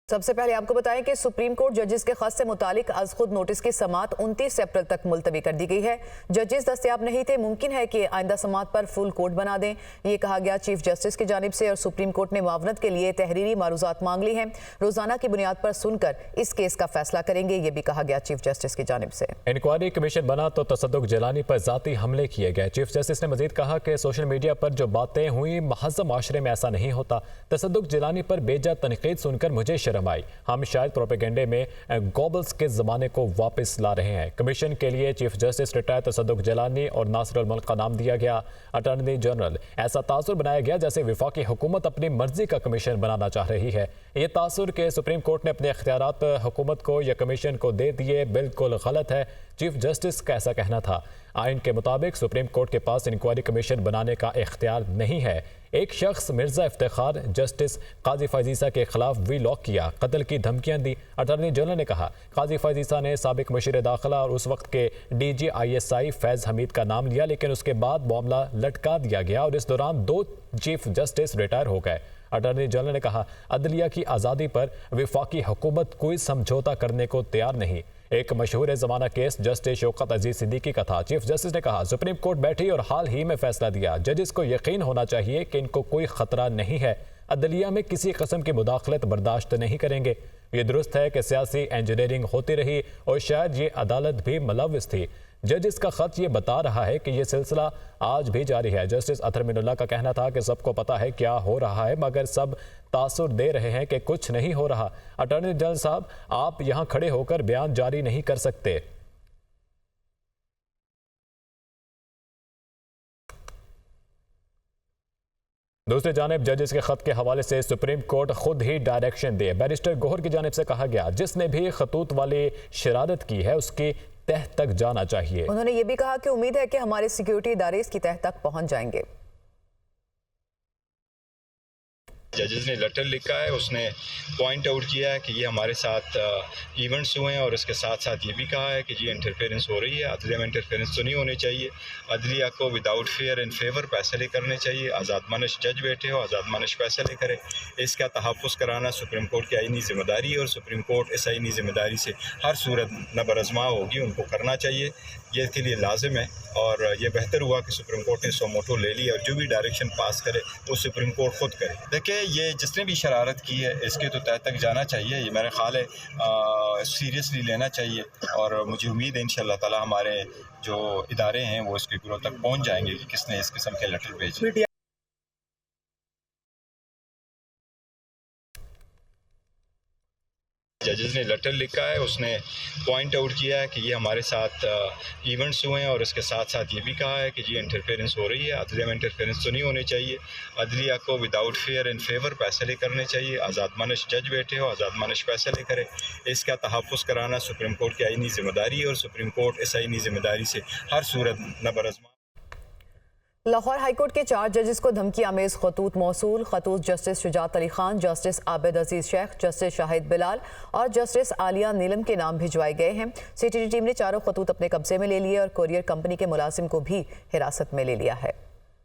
सबसे पहले आपको बताएं कि सुप्रीम कोर्ट जजेस के खत से मुतालिक आज खुद नोटिस की समाअत 29 अप्रैल तक मुलतवी कर दी गई है। जजेस दस्तयाब नहीं थे, मुमकिन है कि आइंदा समाअत पर फुल कोर्ट बना दें, ये कहा गया चीफ जस्टिस की जानिब से। और सुप्रीम कोर्ट ने मुआवनत के लिए तहरीरी मारूजात मांग ली हैं, रोजाना की बुनियाद पर सुनकर इस केस का फैसला करेंगे, ये भी कहा गया चीफ जस्टिस की जानिब से। इंक्वायरी कमीशन बना तो तसद्दुक जिलानी पर जाती हमले किए गए। चीफ जस्टिस ने मजीद कहा कि सोशल मीडिया पर जो बातें हुई महज़्ज़ब माशरे में ऐसा नहीं होता। तसद्दुक जिलानी पर बेजा तनकीद सुनकर मुझे शर्म आई। हम शायद प्रोपेगेंडे में गोबल्स के ज़माने को वापस ला रहे हैं। कमीशन के लिए चीफ जस्टिस रिटायर तसद्दुक जिलानी और नासिर अल मुल्क का नाम दिया गया। अटॉर्नी जनरल ऐसा तासुर बनाया गया जैसे वफाकी हुकूमत अपनी मर्जी का कमीशन बनाना चाह रही है। ये तासुर के सुप्रीम कोर्ट ने अपने इख्तियारात हुकूमत को या कमीशन को दे दिए बिल्कुल गलत है। चीफ जस्टिस का ऐसा कहना था। आइन के मुताबिक सुप्रीम कोर्ट के पास इंक्वायरी कमीशन बनाने का इख्तियार नहीं है। एक शख्स मिर्जा इफ्तिखार जस्टिस काजी फजीसा के खिलाफ वी लॉक किया, कत्ल की धमकियां दी। अटॉर्नी जनरल ने कहा काजी फजीसा ने साबिक मुशीर दाखिला और उस वक्त के DGISI फैज हमीद का नाम लिया, लेकिन उसके बाद मामला लटका दिया गया और इस दौरान 2 चीफ जस्टिस रिटायर हो गए। अटॉर्नी जनरल ने कहा अदलिया की आज़ादी पर वफाकी हुकूमत कोई समझौता करने को तैयार नहीं। एक मशहूर ज़माना केस जस्टिस शौकत अजीज सिद्दीकी का था। चीफ जस्टिस ने कहा सुप्रीम कोर्ट बैठी और हाल ही में फैसला दिया। जजेस को यकीन होना चाहिए कि इनको कोई खतरा नहीं है। अदलिया में किसी किस्म की मुदाखलत बर्दाश्त नहीं करेंगे। ये दुरुस्त है कि सियासी इंजीनियरिंग होती रही और शायद ये अदालत भी मुलव्विस थी। जजिस का खत ये बता रहा है कि यह सिलसिला आज भी जारी है। जस्टिस अतहर मिनुल्लाह का कहना था कि सबको पता है क्या हो रहा है, मगर सब तासुर दे रहे हैं कि कुछ नहीं हो रहा। अटॉर्नी जनरल साहब, आप यहां खड़े होकर बयान जारी नहीं कर सकते। दूसरी जानिब जजेस के खत के हवाले से सुप्रीम कोर्ट खुद ही डायरेक्शन दे। बैरिस्टर गोहर की जानिब से कहा गया जिसने भी खतूत वाली शरारत की है उसकी तह तक जाना चाहिए। उन्होंने ये भी कहा कि उम्मीद है कि हमारे सिक्योरिटी इदारे इसकी तह तक पहुंच जाएंगे। जजेस ने लेटर लिखा है, उसने पॉइंट आउट किया है कि ये हमारे साथ इवेंट्स हुए हैं और इसके साथ साथ ये भी कहा है कि ये इंटरफेरेंस हो रही है। अदलिया में इंटरफेरेंस तो नहीं होनी चाहिए। अदलिया को विदाउट फेयर एंड फेवर फैसले करने चाहिए। आज़ाद मानश जज बैठे हो, आज़ाद मानश फैसले करे। इसका तहफ़्फ़ुज़ कराना सुप्रीम कोर्ट की आइनी ज़िम्मेदारी है और सुप्रीम कोर्ट इस आइनी ज़िम्मेदारी से हर सूरत नबरअज़मा होगी, उनको करना चाहिए। ये इसके लिए लाजिम है और ये बेहतर हुआ कि सुप्रीम कोर्ट ने सो मोटो ले लिया और जो भी डायरेक्शन पास करे वो सुप्रीम कोर्ट खुद करे। देखिए, ये जिसने भी शरारत की है इसके तो तह तक जाना चाहिए। ये मेरा ख्याल है सीरियसली लेना चाहिए और मुझे उम्मीद है इंशाअल्लाह ताला हमारे जो इदारे हैं वो इसके गुरों तक पहुंच जाएंगे कि किसने इस किस्म के लेटर भेजे। जजेस ने लेटर लिखा है, उसने पॉइंट आउट किया है कि ये हमारे साथ इवेंट्स हुए हैं और इसके साथ साथ ये भी कहा है कि ये इंटरफेरेंस हो रही है। अदलिया में इंटरफेरेंस तो नहीं होनी चाहिए। अदलिया को विदाउट फेयर एंड फेवर फैसले करने चाहिए। आज़ाद मानश जज बैठे हो, आज़ाद मानश फैसले करे। इसका तहफ़्फ़ुज़ कराना सुप्रीम कोर्ट की आइनी ज़िम्मेदारी है और सुप्रीम कोर्ट इस आइनी ज़िम्मेदारी से हर सूरत नबरअज़मा। लाहौर हाईकोर्ट के 4 जजेस को धमकी आमेज खतूत मौसूल। खतूत justice Shujaat Ali Khan, justice Abid Aziz Shaikh, justice Shahid Bilal और जस्टिस आलिया नीलम के नाम भिजवाए गए हैं। CTD टीम ने चारों खतूत अपने कब्जे में ले लिए और कोरियर कंपनी के मुलाजिम को भी हिरासत में ले लिया है।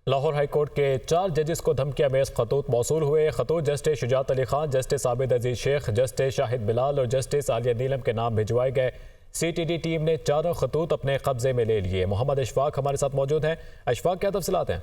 लाहौर हाईकोर्ट के 4 जजेस को धमकी आमेज खतूत मौसूल हुए। खतूत justice Shujaat Ali Khan, justice Abid Aziz Shaikh, justice Shahid Bilal और जस्टिस आलिया नीलम के नाम भिजवाए गए। CTD टीम ने चारों खतूत अपने कब्जे में ले लिए। मोहम्मद अशफाक हमारे साथ मौजूद हैं। अशफाक, क्या तफसीलात हैं?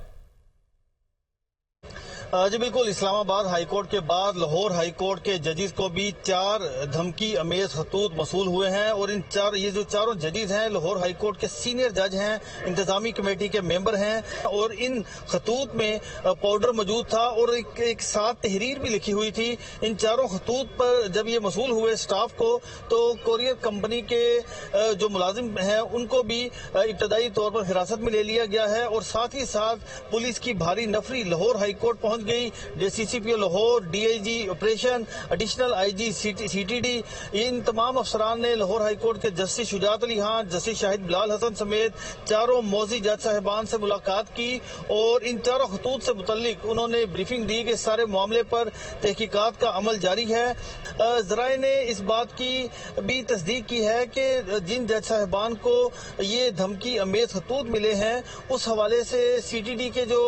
जी बिल्कुल, इस्लामाबाद हाईकोर्ट के बाद लाहौर हाईकोर्ट के जजेस को भी 4 धमकी अमेज खतूत मसूल हुए हैं और ये जो चारों जजेस हैं लाहौर हाईकोर्ट के सीनियर जज हैं, इंतजामी कमेटी के मेंबर हैं और इन खतूत में पाउडर मौजूद था और एक साथ तहरीर भी लिखी हुई थी। इन चारों खतूत पर जब ये मसूल हुए स्टाफ को तो कोरियर कंपनी के जो मुलाजिम हैं उनको भी इब्तदाई तौर पर हिरासत में ले लिया गया है और साथ ही साथ पुलिस की भारी नफरी लाहौर हाईकोर्ट पहुंच गई। CCPO Lahore, DIG operation, additional IG CTD, इन तमाम अफसरान ने लाहौर हाईकोर्ट के जस्टिस शुजात अली खान, जस्टिस शाहिद बिलाल हसन समेत चारों मौजी जज साहिबान से मुलाकात की और इन चारों खतूत से मुतल्लिक उन्होंने ब्रीफिंग दी कि सारे मामले पर तहकीकात का अमल जारी है। जराए ने इस बात की भी तस्दीक की है कि जिन जज साहिबान को ये धमकी अमेज खतूत मिले हैं उस हवाले से CTD के जो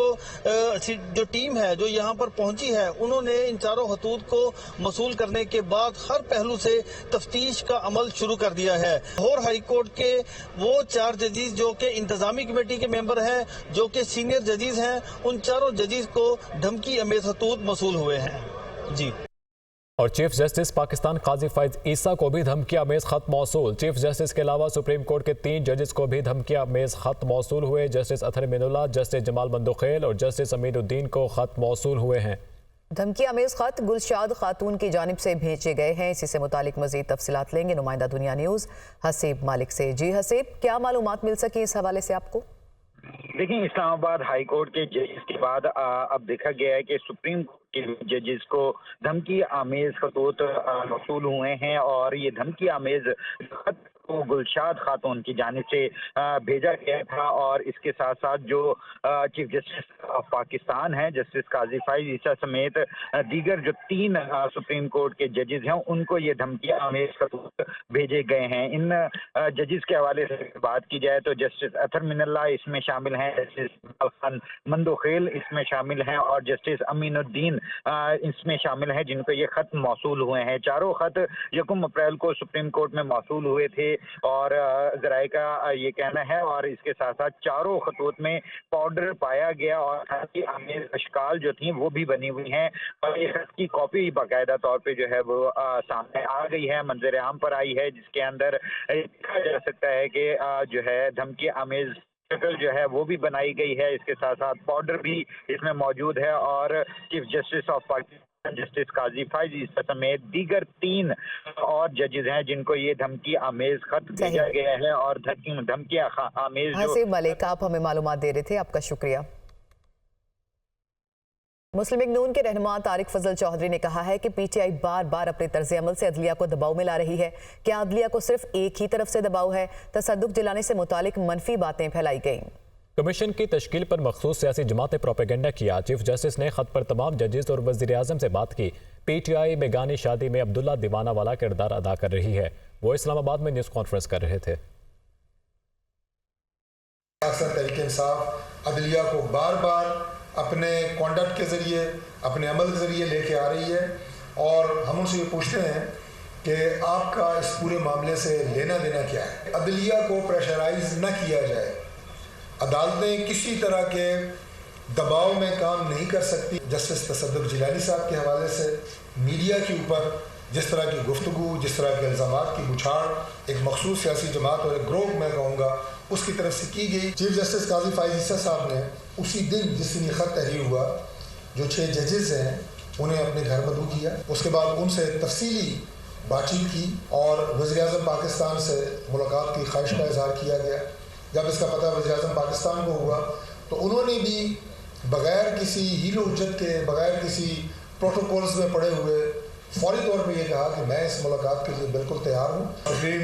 टीम है, जो यहाँ पर पहुंची है, उन्होंने इन चारों खतूत को मसूल करने के बाद हर पहलू से तफ्तीश का अमल शुरू कर दिया है। लाहौर हाई कोर्ट के वो 4 जजीज जो कि इंतजामी कमेटी के मेंबर हैं, जो कि सीनियर जजीज हैं, उन चारों जजीज को धमकी अमेज खतूत मसूल हुए हैं। जी। और चीफ जस्टिस पाकिस्तान काजी फैज ईसा को भी धमकी अमेज खत मौसूल। चीफ जस्टिस के अलावा सुप्रीम कोर्ट के 3 जजेस को भी धमकी अमेज खत मौसूल हुए। जस्टिस अतहर मिनुल्लाह, जस्टिस जमाल मंदोखेल और जस्टिस अमीनुद्दीन को खत मौसूल हुए हैं। धमकी अमेज खत गुलशाद खातून की जानिब से भेजे गए हैं। इसी से मुतालिक मजीद तफसीलात लेंगे नुमाइंदा दुनिया न्यूज़ हसीब मालिक से। जी हसीब, क्या मालूमात मिल सकी इस हवाले से आपको? देखिए, इस्लामाबाद हाई कोर्ट के जजेस के बाद अब देखा गया है कि सुप्रीम कोर्ट के जजेस को धमकी आमेज खतूत मौसूल हुए हैं और ये धमकी आमेज खत को गुलशाद खातून की जानिब से भेजा गया था। और इसके साथ साथ जो चीफ जस्टिस ऑफ पाकिस्तान है, जस्टिस काजी फैज ईसा समेत दीगर जो 3 सुप्रीम कोर्ट के जजेस हैं, उनको ये धमकी आमेज खतूत भेजे गए हैं। इन जजेस के हवाले से बात की जाए तो जस्टिस अतहर मिनुल्लाह इसमें शामिल हैं, जस्टिस मंदोखेल इसमें शामिल हैं और जस्टिस अमीनुद्दीन इसमें शामिल हैं, जिनको ये खत मौसूल हुए हैं। चारों खत 1 अप्रैल को सुप्रीम कोर्ट में मौसूल हुए थे और ज़राए का ये कहना है। और इसके साथ साथ चारों खतूत में पाउडर पाया गया और धमकी आमेज अशकाल जो थी वो भी बनी हुई हैं और ये खत की कॉपी बाकायदा तौर पे जो है वो सामने आ गई है, मंजर आम पर आई है, जिसके अंदर देखा जा सकता है कि जो है धमकी आमेज शक्ल जो है वो भी बनाई गई है। इसके साथ साथ पाउडर भी इसमें मौजूद है और chief justice of Pakistan justice Qazi Faez Isa समेत दीगर 3 और जजेस हैं जिनको ये धमकी आमेज खत भेजा गया है और धमकी आमेज हसीब मलिक, आप हमें मालूमात दे रहे थे, आपका शुक्रिया। मुस्लिम लीग नून के रहनुमा तारिक फजल चौधरी ने कहा है कि पीटीआई बार बार अपने तर्ज अमल से अदलिया को दबाव में ला रही है। क्या अदलिया को सिर्फ एक ही तरफ से दबाव है? तसद्दुक जलाने से मुतालिक मनफी बातें फैलाई गईं। कमीशन की तश्कील पर मखसूस सियासी जमातें प्रोपेगेंडा किया। चीफ जस्टिस ने खत पर तमाम जजेस और वज़ीर आज़म से बात की। पीटीआई बेगानी शादी में अब्दुल्ला दीवाना वाला किरदार अदा कर रही है। वो इस्लामाबाद में न्यूज़ कॉन्फ्रेंस कर रहे थे। तहरीक इंसाफ अदलिया को बार बार अपने कॉन्डक्ट के ज़रिए, अपने अमल के ज़रिए लेके आ रही है और हम उनसे ये पूछते हैं कि आपका इस पूरे मामले से लेना देना क्या है। अदलिया को प्रेशराइज न किया जाए, अदालतें किसी तरह के दबाव में काम नहीं कर सकती। जस्टिस तसद्दुक जिलानी साहब के हवाले से मीडिया के ऊपर जिस तरह की गुफ्तगू, जिस तरह के इल्ज़ामात की बुछाड़ एक मखसूस सियासी जमात और एक ग्रोह मैं कहूँगा उसकी तरफ से की गई। चीफ जस्टिस काजी फैज ईसा साहब ने उसी दिन जिस दिन ये ख़त तहरीर हुआ, जो 6 जजेस हैं उन्हें अपने घर मदऊ किया। उसके बाद उनसे तफसीली बातचीत की और वज़ीर आज़म पाकिस्तान से मुलाकात की ख्वाहिश का इजहार किया गया। जब इसका पता वज़ीर आज़म पाकिस्तान को हुआ तो उन्होंने भी बग़ैर किसी हीलो हुज्जत के, बग़ैर किसी प्रोटोकॉल्स में पड़े हुए फौरी तौर पे ये कहा कि मैं इस मुलाकात के लिए बिल्कुल तैयार हूँ। सुप्रीम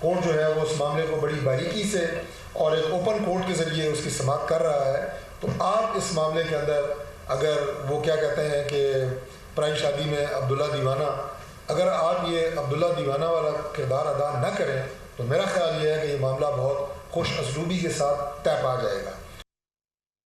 कोर्ट जो है वो उस मामले को बड़ी बारीकी से और एक ओपन कोर्ट के ज़रिए उसकी समाअत कर रहा है। तो आप इस मामले के अंदर अगर वो क्या कहते हैं कि प्राइम शादी में अब्दुल्ला दीवाना, अगर आप ये अब्दुल्ला दीवाना वाला किरदार अदा न करें तो मेरा ख्याल ये है कि ये मामला बहुत खुश असलूबी के साथ तय पा जाएगा।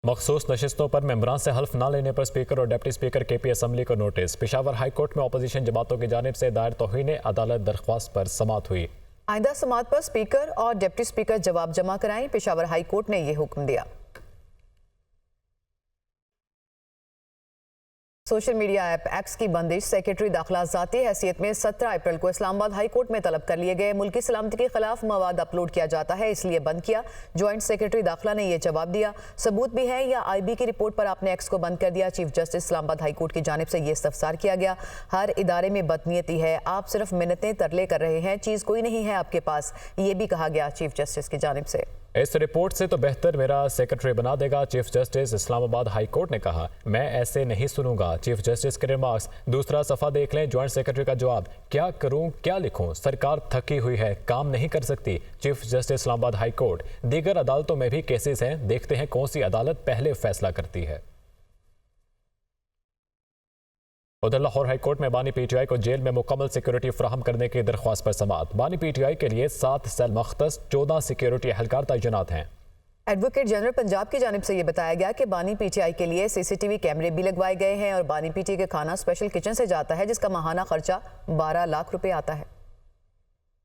मखसूस नशिस्तों पर मेंबरान से हल्फ न लेने पर स्पीकर और डिप्टी स्पीकर केपी असम्बली को नोटिस। पेशावर हाई कोर्ट में अपोजिशन जमातों की जानिब से दायर तौहीन अदालत दरख्वास्त पर समाअत हुई। आइंदा समाअत पर स्पीकर और डिप्टी स्पीकर जवाब जमा कराएं। पेशावर हाई कोर्ट ने यह हुक्म दिया। सोशल मीडिया ऐप एक्स की बंदिश, सेक्रेटरी दाखिला ज़ाती हैसियत में 17 अप्रैल को इस्लामाबाद हाई कोर्ट में तलब कर लिए गए। मुल्की सलामती के खिलाफ मवाद अपलोड किया जाता है, इसलिए बंद किया। ज्वाइंट सेक्रेटरी दाखिला ने यह जवाब दिया, सबूत भी है या IB की रिपोर्ट पर आपने एक्स को बंद कर दिया। Chief justice Islamabad high court की जानिब से यह इस्तफसार किया गया। हर इदारे में बदनीयती है, आप सिर्फ मिन्नतें तरले कर रहे हैं, चीज़ कोई नहीं है आपके पास, ये भी कहा गया चीफ जस्टिस की जानिब से। इस रिपोर्ट से तो बेहतर मेरा सेक्रेटरी बना देगा, chief justice Islamabad high court ने कहा। मैं ऐसे नहीं सुनूंगा, चीफ जस्टिस के रिमार्क्स। दूसरा सफ़ा देख लें, ज्वाइंट सेक्रेटरी का जवाब, क्या करूं क्या लिखूं, सरकार थकी हुई है, काम नहीं कर सकती। Chief justice Islamabad high court. दीगर अदालतों में भी केसेस हैं, देखते हैं कौन सी अदालत पहले फैसला करती है। उधर लाहौर हाई कोर्ट में बानी PTI को जेल में मुकम्मल सिक्योरिटी फराहम करने की दरख्वास्त पर समाअत। बानी PTI के लिए 7 सेल मख्तस, 14 सिक्योरिटी एहलकार तैनात हैं। एडवोकेट जनरल पंजाब की जानिब से ये बताया गया कि बानी पीटीआई के लिए सीसीटीवी कैमरे भी लगवाए गए हैं और बानी पीटीआई के खाना स्पेशल किचन से जाता है जिसका माहाना खर्चा 12 लाख रुपए आता है।